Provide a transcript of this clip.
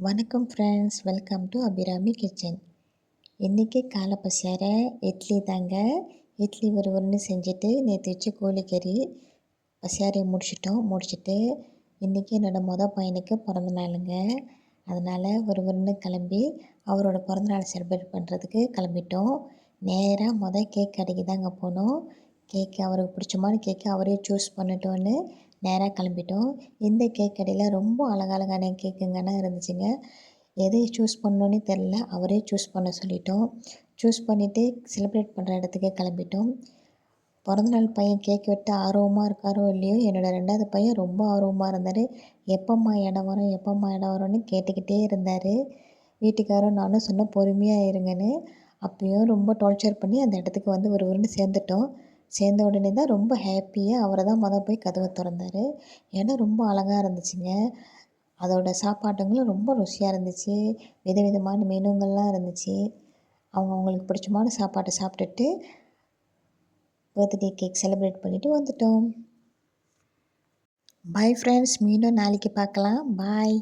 வணக்கம் friends, welcome to Abirami kitchen. இன்றைக்கி காலை பசியார இட்லி தாங்க. இட்லி ஒரு செஞ்சுட்டு நேற்று வச்சு கோழிக்கறி பசியாரையை முடிச்சுட்டு இன்றைக்கி என்னோடய பையனுக்கு பிறந்த நாளுங்க. அதனால் ஒரு கிளம்பி அவரோட பிறந்தநாள் செலிப்ரேட் பண்ணுறதுக்கு கிளம்பிட்டோம். நேராக கேக் கடைக்கு தாங்க போனோம். கேக்கு அவருக்கு பிடிச்சமான கேக்கு அவரே சூஸ் பண்ணிட்டோன்னு நேராக கிளம்பிட்டோம். இந்த கேக் கடையில் ரொம்ப அழகழகான கேக்குங்கன்னா இருந்துச்சுங்க. எதை சூஸ் பண்ணோன்னே தெரில, அவரே சூஸ் பண்ண சொல்லிட்டோம். சூஸ் பண்ணிவிட்டு செலிப்ரேட் பண்ணுற இடத்துக்கே கிளம்பிட்டோம். பிறந்தநாள் பையன் கேக் வெட்ட ஆர்வமாக இருக்காரோ இல்லையோ, என்னோடய 2வது பையன் ரொம்ப ஆர்வமாக இருந்தார். எப்போம்மா இடம் வரும்னு கேட்டுக்கிட்டே இருந்தார். வீட்டுக்காரும் நானும் சொன்னோம் பொறுமையாக இருங்கன்னு. அப்பயும் ரொம்ப டார்ச்சர் பண்ணி அந்த இடத்துக்கு ஒரு சேர்ந்துட்டோம். சேர்ந்த உடனே தான் ரொம்ப ஹாப்பியாக அவரை தான் போய் கதவை திறந்தார். இடம் ரொம்ப அழகாக இருந்துச்சுங்க. அதோட சாப்பாடுங்களும் ரொம்ப ருசியாக இருந்துச்சு. விதவிதமான மெனுங்கள்லாம் இருந்துச்சு. அவங்களுக்கு பிடிச்சமான சாப்பாட்டை சாப்பிட்டுட்டு பர்த்டே கேக் செலிப்ரேட் பண்ணிவிட்டு வந்துட்டோம். பாய் ஃப்ரெண்ட்ஸ், மீண்டும் நாளைக்கு பார்க்கலாம். பாய்.